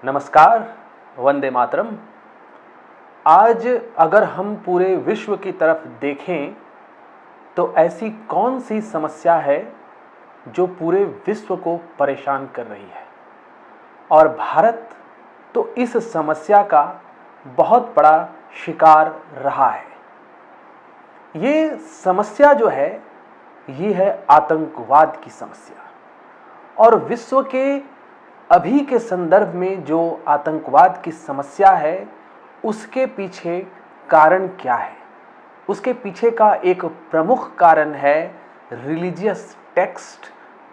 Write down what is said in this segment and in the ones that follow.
नमस्कार, वंदे मातरम। आज अगर हम पूरे विश्व की तरफ देखें तो ऐसी कौन सी समस्या है जो पूरे विश्व को परेशान कर रही है, और भारत तो इस समस्या का बहुत बड़ा शिकार रहा है। ये समस्या जो है, ये है आतंकवाद की समस्या। और विश्व के अभी के संदर्भ में जो आतंकवाद की समस्या है, उसके पीछे कारण क्या है? उसके पीछे का एक प्रमुख कारण है रिलीजियस टेक्स्ट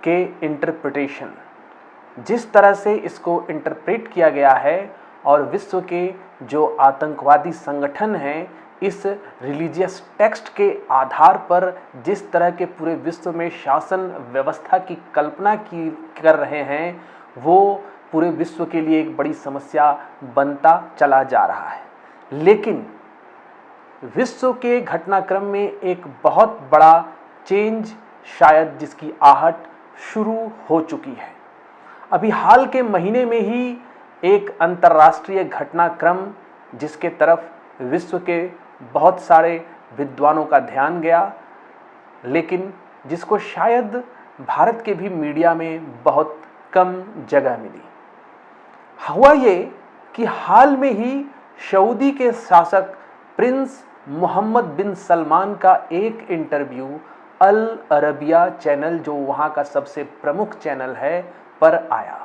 के इंटरप्रिटेशन। जिस तरह से इसको इंटरप्रेट किया गया है और विश्व के जो आतंकवादी संगठन हैं, इस रिलीजियस टेक्स्ट के आधार पर जिस तरह के पूरे विश्व में शासन व्यवस्था की कल्पना की कर रहे हैं, वो पूरे विश्व के लिए एक बड़ी समस्या बनता चला जा रहा है। लेकिन विश्व के घटनाक्रम में एक बहुत बड़ा चेंज शायद जिसकी आहट शुरू हो चुकी है। अभी हाल के महीने में ही एक अंतर्राष्ट्रीय घटनाक्रम जिसके तरफ विश्व के बहुत सारे विद्वानों का ध्यान गया, लेकिन जिसको शायद भारत के भी मीडिया में बहुत कम जगह मिली। हुआ ये कि हाल में ही सऊदी के शासक प्रिंस मोहम्मद बिन सलमान का एक इंटरव्यू अल अरबिया चैनल, जो वहाँ का सबसे प्रमुख चैनल है, पर आया।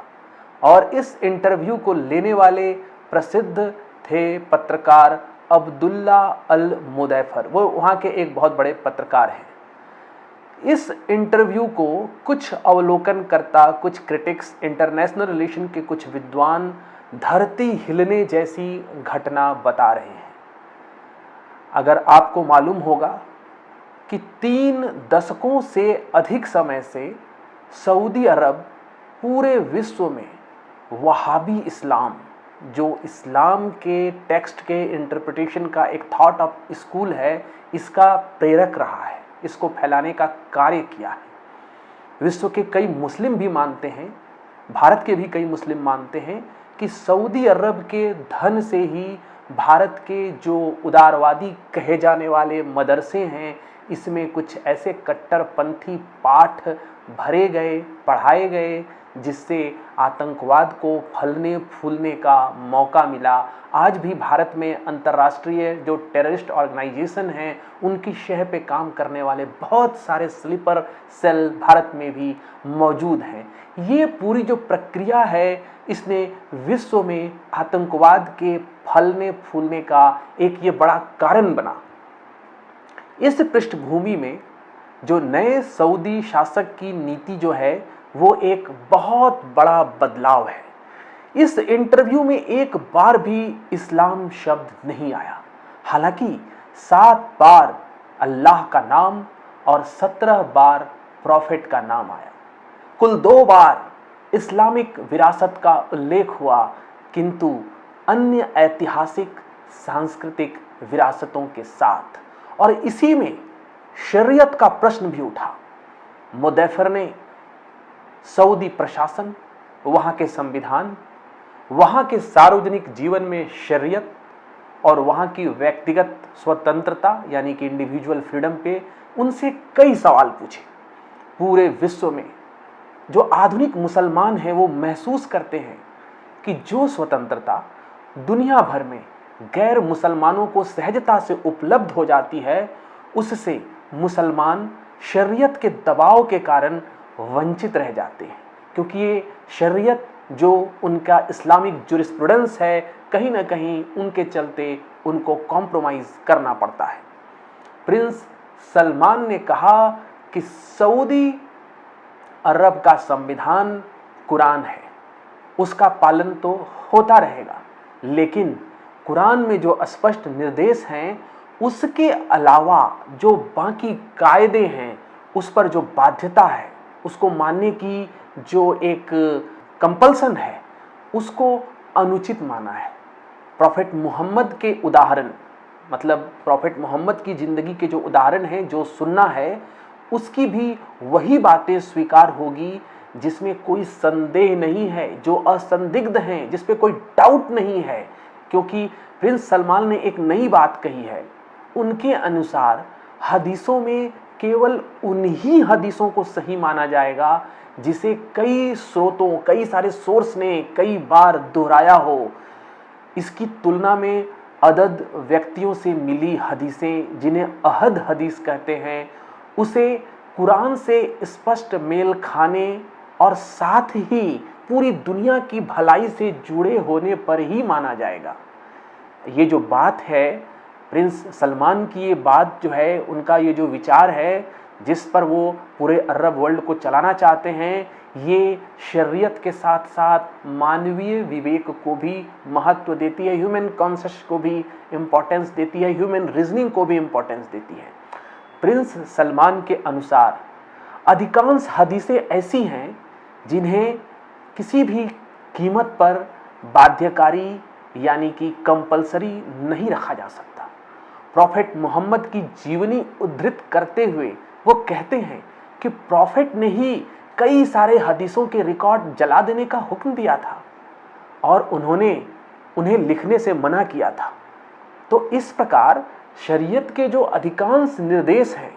और इस इंटरव्यू को लेने वाले प्रसिद्ध थे पत्रकार अब्दुल्ला अल मुदैफर। वो वहाँ के एक बहुत बड़े पत्रकार हैं। इस इंटरव्यू को कुछ अवलोकनकर्ता, कुछ क्रिटिक्स, इंटरनेशनल रिलेशन के कुछ विद्वान धरती हिलने जैसी घटना बता रहे हैं। अगर आपको मालूम होगा कि 3 दशकों से अधिक समय से सऊदी अरब पूरे विश्व में वहाबी इस्लाम, जो इस्लाम के टेक्स्ट के इंटरप्रिटेशन का एक थॉट ऑफ स्कूल है, इसका प्रेरक रहा है, इसको फैलाने का कार्य किया है। विश्व के कई मुस्लिम भी मानते हैं, भारत के भी कई मुस्लिम मानते हैं कि सऊदी अरब के धन से ही भारत के जो उदारवादी कहे जाने वाले मदरसे हैं, इसमें कुछ ऐसे कट्टरपंथी पाठ भरे गए, पढ़ाए गए, जिससे आतंकवाद को फलने फूलने का मौका मिला। आज भी भारत में अंतर्राष्ट्रीय जो टेररिस्ट ऑर्गेनाइजेशन हैं, उनकी शह पे काम करने वाले बहुत सारे स्लीपर सेल भारत में भी मौजूद हैं। ये पूरी जो प्रक्रिया है, इसने विश्व में आतंकवाद के फलने फूलने का एक ये बड़ा कारण बना। इस पृष्ठभूमि में जो नए सऊदी शासक की नीति जो है, वो एक बहुत बड़ा बदलाव है। इस इंटरव्यू में एक बार भी इस्लाम शब्द नहीं आया, हालांकि 7 बार अल्लाह का नाम और 17 बार प्रॉफिट का नाम आया। कुल 2 बार इस्लामिक विरासत का उल्लेख हुआ, किंतु अन्य ऐतिहासिक सांस्कृतिक विरासतों के साथ। और इसी में शरीयत का प्रश्न भी उठा। मुदैफर ने सऊदी प्रशासन, वहाँ के संविधान, वहाँ के सार्वजनिक जीवन में शरीयत और वहाँ की व्यक्तिगत स्वतंत्रता यानी कि इंडिविजुअल फ्रीडम पे उनसे कई सवाल पूछे। पूरे विश्व में जो आधुनिक मुसलमान हैं, वो महसूस करते हैं कि जो स्वतंत्रता दुनिया भर में गैर मुसलमानों को सहजता से उपलब्ध हो जाती है, उससे मुसलमान शरीयत के दबाव के कारण वंचित रह जाते हैं, क्योंकि ये शरीयत जो उनका इस्लामिक जुरिस्प्रूडेंस है, कहीं ना कहीं उनके चलते उनको कॉम्प्रोमाइज़ करना पड़ता है। प्रिंस सलमान ने कहा कि सऊदी अरब का संविधान कुरान है, उसका पालन तो होता रहेगा, लेकिन कुरान में जो स्पष्ट निर्देश हैं, उसके अलावा जो बाकी कायदे हैं, उस पर जो बाध्यता है, उसको मानने की जो एक कंपल्सन है, उसको अनुचित माना है। प्रॉफेट मोहम्मद के उदाहरण, मतलब प्रॉफेट मोहम्मद की ज़िंदगी के जो उदाहरण हैं, जो सुनना है, उसकी भी वही बातें स्वीकार होगी जिसमें कोई संदेह नहीं है, जो असंदिग्ध हैं, जिस पे कोई डाउट नहीं है, क्योंकि प्रिंस सलमान ने एक नई बात कही है। उनके अनुसार हदीसों में केवल उन्हीं हदीसों को सही माना जाएगा जिसे कई स्रोतों, कई सारे सोर्स ने कई बार दोहराया हो। इसकी तुलना में अदद व्यक्तियों से मिली हदीसें, जिन्हें अहद हदीस कहते हैं, उसे कुरान से स्पष्ट मेल खाने और साथ ही पूरी दुनिया की भलाई से जुड़े होने पर ही माना जाएगा। ये जो बात है, प्रिंस सलमान की ये बात जो है, उनका ये जो विचार है, जिस पर वो पूरे अरब वर्ल्ड को चलाना चाहते हैं, ये शरीयत के साथ साथ मानवीय विवेक को भी महत्व देती है, ह्यूमन कॉन्शियस को भी इम्पोर्टेंस देती है, ह्यूमन रीजनिंग को भी इम्पोर्टेंस देती है। प्रिंस सलमान के अनुसार अधिकांश हदीसें ऐसी हैं जिन्हें किसी भी कीमत पर बाध्यकारी यानी कि कंपलसरी नहीं रखा जा सकता। प्रॉफेट मोहम्मद की जीवनी उद्धृत करते हुए वो कहते हैं कि प्रॉफेट ने ही कई सारे हदीसों के रिकॉर्ड जला देने का हुक्म दिया था और उन्होंने उन्हें लिखने से मना किया था। तो इस प्रकार शरीयत के जो अधिकांश निर्देश हैं,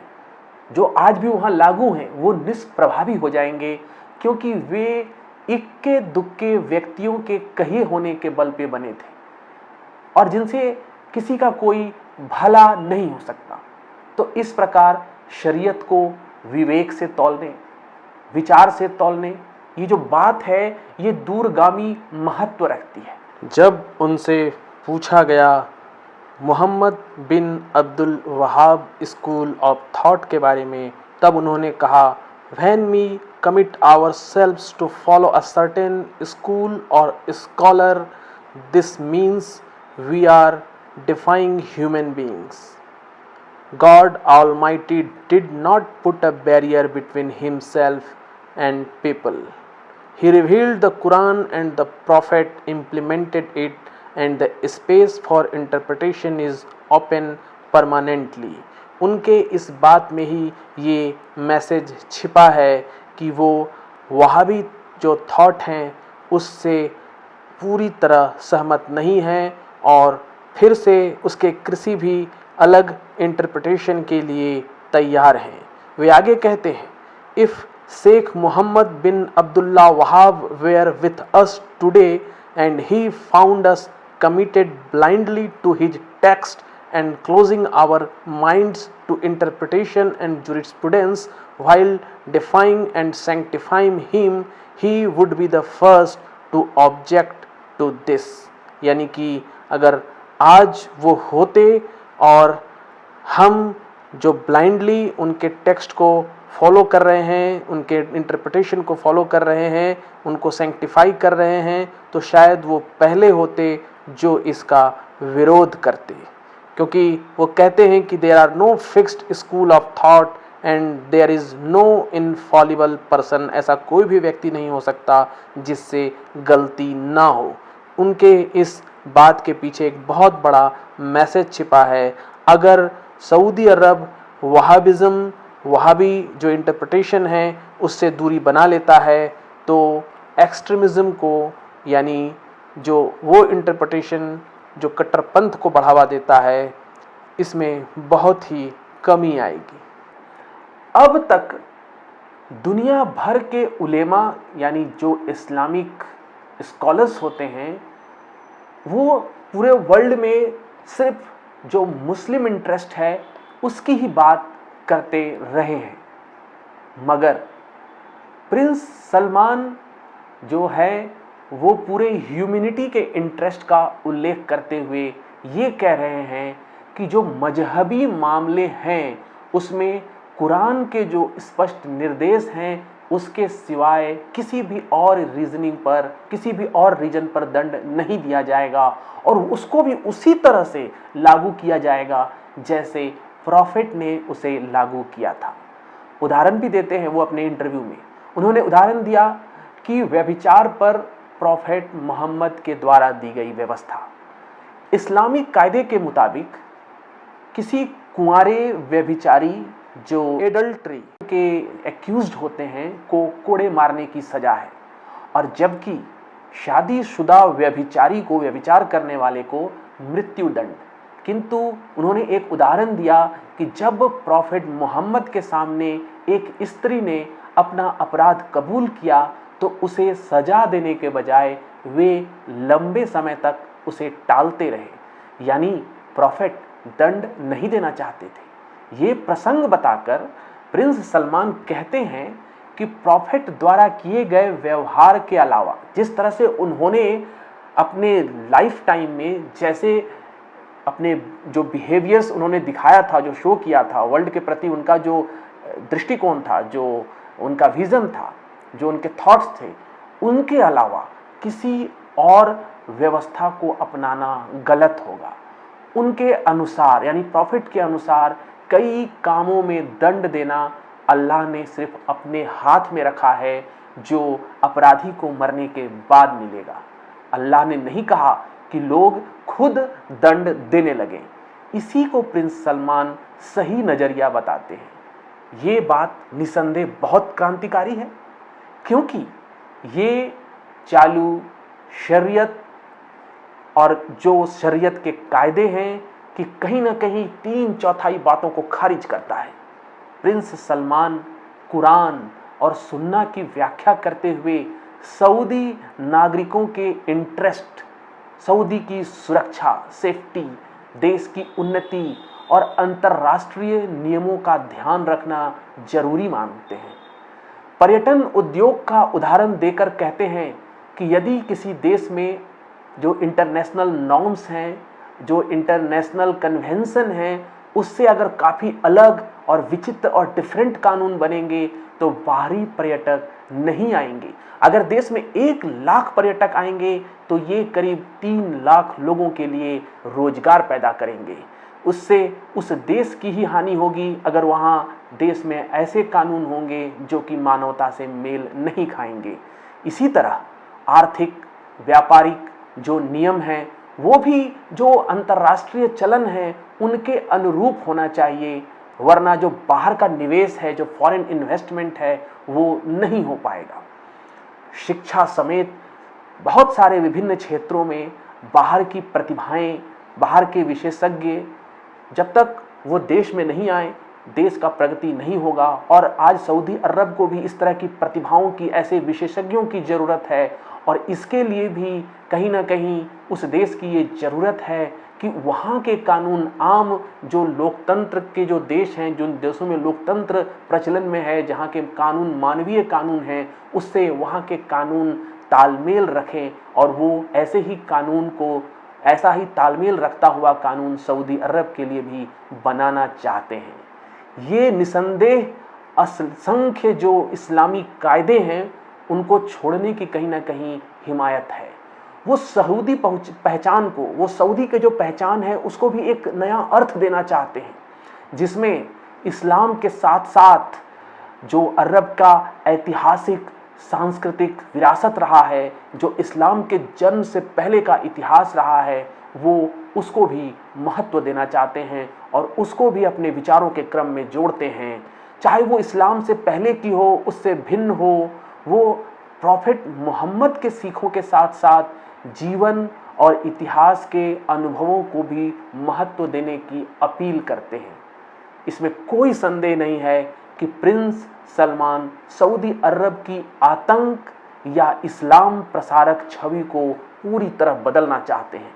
जो आज भी वहाँ लागू हैं, वो निष्प्रभावी हो जाएंगे, क्योंकि वे इक्के दुक्के व्यक्तियों के कहे होने के बल पे बने थे और जिनसे किसी का कोई भला नहीं हो सकता। तो इस प्रकार शरीयत को विवेक से तौलने, विचार से तौलने, ये जो बात है, ये दूरगामी महत्व रखती है। जब उनसे पूछा गया Muhammad bin Abdul Wahhab school of thought के बारे में, तब उन्होंने कहा, When we commit ourselves to follow a certain school or scholar, this means we are defying human beings. God Almighty did not put a barrier between himself and people. He revealed the Quran and the Prophet implemented it, and the space for interpretation is open permanently. उनके इस बात में ही ये message छिपा है कि वो वहाबी जो थॉट हैं उससे पूरी तरह सहमत नहीं हैं और फिर से उसके किसी भी अलग इंटरप्रिटेशन के लिए तैयार हैं। वे आगे कहते हैं, if Sheikh Mohammad bin Abdullah Wahab were with us today and he found us committed blindly to his text and closing our minds to interpretation and jurisprudence while defying and sanctifying him, he would be the first to object to this. यानी कि अगर आज वो होते और हम जो blindly उनके टेक्स्ट को फॉलो कर रहे हैं, उनके इंटरप्रिटेशन को फॉलो कर रहे हैं, उनको सैंक्टिफाई कर रहे हैं, तो शायद वो पहले होते जो इसका विरोध करते, क्योंकि वो कहते हैं कि there are no fixed school of thought and there is no infallible person. ऐसा कोई भी व्यक्ति नहीं हो सकता जिससे गलती ना हो। उनके इस बात के पीछे एक बहुत बड़ा मैसेज छिपा है। अगर सऊदी अरब वहाबिज़म, वहाबी जो इंटरप्रिटेशन है उससे दूरी बना लेता है, तो एक्सट्रीमिज़म को, यानी जो वो इंटरप्रिटेशन जो कट्टरपंथ को बढ़ावा देता है, इसमें बहुत ही कमी आएगी। अब तक दुनिया भर के उलेमा यानी जो इस्लामिक स्कॉलर्स होते हैं, वो पूरे वर्ल्ड में सिर्फ जो मुस्लिम इंटरेस्ट है उसकी ही बात करते रहे हैं, मगर प्रिंस सलमान जो है वो पूरे ह्यूमैनिटी के इंटरेस्ट का उल्लेख करते हुए ये कह रहे हैं कि जो मजहबी मामले हैं उसमें कुरान के जो स्पष्ट निर्देश हैं उसके सिवाय किसी भी और रीजनिंग पर, किसी भी और रीजन पर दंड नहीं दिया जाएगा और उसको भी उसी तरह से लागू किया जाएगा जैसे प्रॉफिट ने उसे लागू किया था। उदाहरण भी देते हैं वो अपने इंटरव्यू में। उन्होंने उदाहरण दिया कि व्यभिचार पर प्रॉफेट मोहम्मद के द्वारा दी गई व्यवस्था। इस्लामिक कायदे के मुताबिक किसी कुंवारे व्यभिचारी जो एडल्ट्री के एक्यूज्ड होते हैं को कोड़े मारने की सजा है, और जबकि शादीशुदा व्यभिचारी को, व्यभिचार करने वाले को मृत्यु दंड। किंतु उन्होंने एक उदाहरण दिया कि जब प्रॉफेट मोहम्मद के सामने एक स्त्री ने अपना अपराध कबूल किया तो उसे सजा देने के बजाय वे लंबे समय तक उसे टालते रहे, यानी प्रॉफेट दंड नहीं देना चाहते थे। ये प्रसंग बताकर प्रिंस सलमान कहते हैं कि प्रॉफेट द्वारा किए गए व्यवहार के अलावा, जिस तरह से उन्होंने अपने लाइफ टाइम में जैसे अपने जो बिहेवियर्स उन्होंने दिखाया था, जो शो किया था, वर्ल्ड के प्रति उनका जो दृष्टिकोण था, जो उनका विजन था, जो उनके थॉट्स थे, उनके अलावा किसी और व्यवस्था को अपनाना गलत होगा। उनके अनुसार, यानी प्रॉफिट के अनुसार कई कामों में दंड देना अल्लाह ने सिर्फ अपने हाथ में रखा है, जो अपराधी को मरने के बाद मिलेगा। अल्लाह ने नहीं कहा कि लोग खुद दंड देने लगे। इसी को प्रिंस सलमान सही नजरिया बताते हैं। ये बात निसंदेह बहुत क्रांतिकारी है, क्योंकि ये चालू शरीयत और जो शरीयत के कायदे हैं कि कहीं ना कहीं 3/4 बातों को खारिज करता है। प्रिंस सलमान कुरान और सुन्ना की व्याख्या करते हुए सऊदी नागरिकों के इंटरेस्ट, सऊदी की सुरक्षा, सेफ्टी, देश की उन्नति और अंतर्राष्ट्रीय नियमों का ध्यान रखना जरूरी मानते हैं। पर्यटन उद्योग का उदाहरण देकर कहते हैं कि यदि किसी देश में जो इंटरनेशनल नॉर्म्स हैं, जो इंटरनेशनल कन्वेंशन हैं, उससे अगर काफ़ी अलग और विचित्र और डिफरेंट कानून बनेंगे तो बाहरी पर्यटक नहीं आएंगे। अगर देश में 1 लाख पर्यटक आएंगे तो ये करीब 3 लाख लोगों के लिए रोजगार पैदा करेंगे। उससे उस देश की ही हानि होगी अगर वहाँ देश में ऐसे कानून होंगे जो कि मानवता से मेल नहीं खाएंगे। इसी तरह आर्थिक, व्यापारिक जो नियम हैं वो भी जो अंतर्राष्ट्रीय चलन है उनके अनुरूप होना चाहिए, वरना जो बाहर का निवेश है, जो फॉरेन इन्वेस्टमेंट है, वो नहीं हो पाएगा। शिक्षा समेत बहुत सारे विभिन्न क्षेत्रों में बाहर की प्रतिभाएं, बाहर के विशेषज्ञ जब तक वो देश में नहीं आए, देश का प्रगति नहीं होगा। और आज सऊदी अरब को भी इस तरह की प्रतिभाओं की, ऐसे विशेषज्ञों की ज़रूरत है, और इसके लिए भी कहीं ना कहीं उस देश की ये ज़रूरत है कि वहाँ के कानून, आम जो लोकतंत्र के जो देश हैं, जो देशों में लोकतंत्र प्रचलन में है, जहाँ के कानून मानवीय कानून हैं, उससे वहाँ के कानून तालमेल रखें, और वो ऐसे ही कानून को, ऐसा ही तालमेल रखता हुआ कानून सऊदी अरब के लिए भी बनाना चाहते हैं। ये निसंदेह असंख्य जो इस्लामी कायदे हैं उनको छोड़ने की कहीं ना कहीं हिमायत है। वो सऊदी पहचान को, वो सऊदी के जो पहचान है उसको भी एक नया अर्थ देना चाहते हैं, जिसमें इस्लाम के साथ साथ जो अरब का ऐतिहासिक सांस्कृतिक विरासत रहा है, जो इस्लाम के जन्म से पहले का इतिहास रहा है, वो उसको भी महत्व देना चाहते हैं और उसको भी अपने विचारों के क्रम में जोड़ते हैं। चाहे वो इस्लाम से पहले की हो, उससे भिन्न हो, वो प्रॉफेट मोहम्मद के सीखों के साथ साथ जीवन और इतिहास के अनुभवों को भी महत्व देने की अपील करते हैं। इसमें कोई संदेह नहीं है कि प्रिंस सलमान सऊदी अरब की आतंक या इस्लाम प्रसारक छवि को पूरी तरह बदलना चाहते हैं।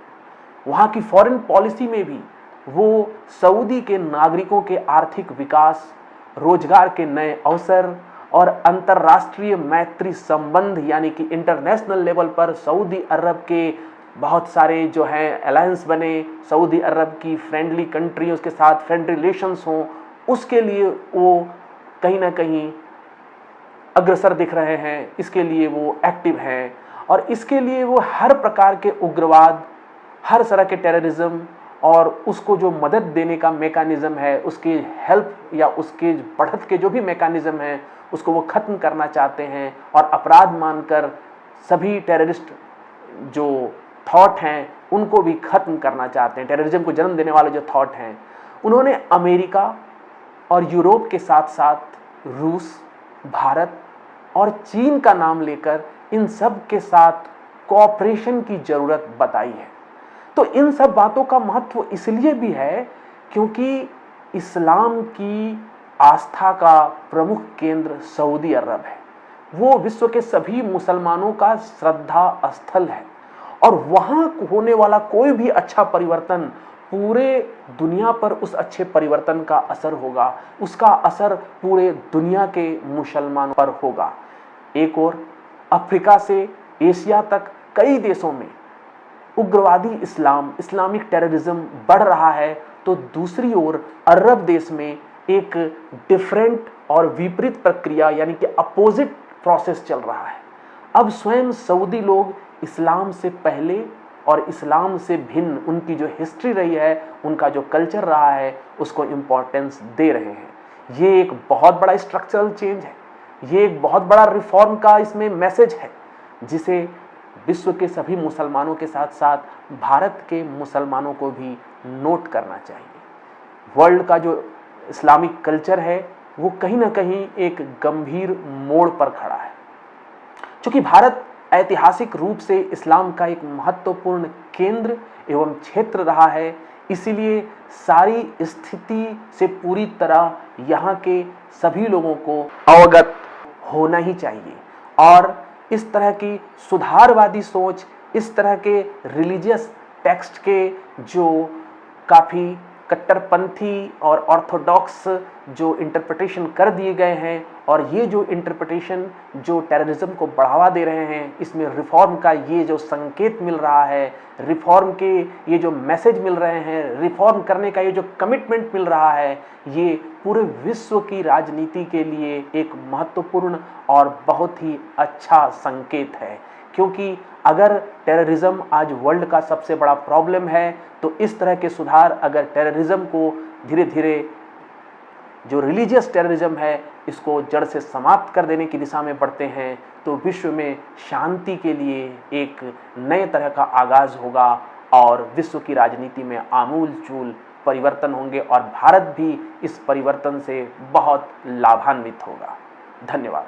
वहाँ की फॉरेन पॉलिसी में भी वो सऊदी के नागरिकों के आर्थिक विकास, रोजगार के नए अवसर और अंतर्राष्ट्रीय मैत्री संबंध, यानी कि इंटरनेशनल लेवल पर सऊदी अरब के बहुत सारे जो हैं अलायंस बने, सऊदी अरब की फ्रेंडली कंट्रियों के साथ फ्रेंड रिलेशंस हों, उसके लिए वो कहीं ना कहीं अग्रसर दिख रहे हैं। इसके लिए वो एक्टिव हैं और इसके लिए वो हर प्रकार के उग्रवाद, हर तरह के टेररिज्म और उसको जो मदद देने का मेकानिज़्म है, उसकी हेल्प या उसके बढ़त के जो भी मेकानिज़्म है, उसको वो ख़त्म करना चाहते हैं और अपराध मानकर सभी टेररिस्ट जो थॉट हैं उनको भी ख़त्म करना चाहते हैं। टेररिज्म को जन्म देने वाले जो थॉट हैं, उन्होंने अमेरिका, और यूरोप के साथ साथ रूस, भारत और चीन का नाम लेकर इन सब के साथ कोऑपरेशन की जरूरत बताई है। तो इन सब बातों का महत्व इसलिए भी है क्योंकि इस्लाम की आस्था का प्रमुख केंद्र सऊदी अरब है। वो विश्व के सभी मुसलमानों का श्रद्धा स्थल है और वहां होने वाला कोई भी अच्छा परिवर्तन पूरे दुनिया पर उस अच्छे परिवर्तन का असर होगा, उसका असर पूरे दुनिया के मुसलमानों पर होगा। एक और अफ्रीका से एशिया तक कई देशों में उग्रवादी इस्लामिक टेररिज्म बढ़ रहा है, तो दूसरी ओर अरब देश में एक डिफरेंट और विपरीत प्रक्रिया यानी कि अपोजिट प्रोसेस चल रहा है। अब स्वयं सऊदी लोग इस्लाम से पहले और इस्लाम से भिन्न उनकी जो हिस्ट्री रही है, उनका जो कल्चर रहा है, उसको इम्पोर्टेंस दे रहे हैं। ये एक बहुत बड़ा स्ट्रक्चरल चेंज है, ये एक बहुत बड़ा रिफॉर्म का इसमें मैसेज है, जिसे विश्व के सभी मुसलमानों के साथ साथ भारत के मुसलमानों को भी नोट करना चाहिए। वर्ल्ड का जो इस्लामिक कल्चर है वो कहीं ना कहीं एक गंभीर मोड़ पर खड़ा है। क्योंकि भारत ऐतिहासिक रूप से इस्लाम का एक महत्वपूर्ण केंद्र एवं क्षेत्र रहा है, इसीलिए सारी स्थिति से पूरी तरह यहाँ के सभी लोगों को अवगत होना ही चाहिए। और इस तरह की सुधारवादी सोच, इस तरह के रिलीजियस टेक्स्ट के जो काफ़ी कट्टरपंथी और ऑर्थोडॉक्स जो इंटरप्रिटेशन कर दिए गए हैं, और ये जो इंटरप्रिटेशन जो टेररिज्म को बढ़ावा दे रहे हैं, इसमें रिफॉर्म का ये जो संकेत मिल रहा है, रिफॉर्म के ये जो मैसेज मिल रहे हैं, रिफॉर्म करने का ये जो कमिटमेंट मिल रहा है, ये पूरे विश्व की राजनीति के लिए एक महत्वपूर्ण और बहुत ही अच्छा संकेत है। क्योंकि अगर टेररिज्म आज वर्ल्ड का सबसे बड़ा प्रॉब्लम है, तो इस तरह के सुधार अगर टेररिज्म को धीरे धीरे जो रिलीजियस टेररिज्म है इसको जड़ से समाप्त कर देने की दिशा में बढ़ते हैं, तो विश्व में शांति के लिए एक नए तरह का आगाज होगा और विश्व की राजनीति में आमूल-चूल परिवर्तन होंगे और भारत भी इस परिवर्तन से बहुत लाभान्वित होगा। धन्यवाद।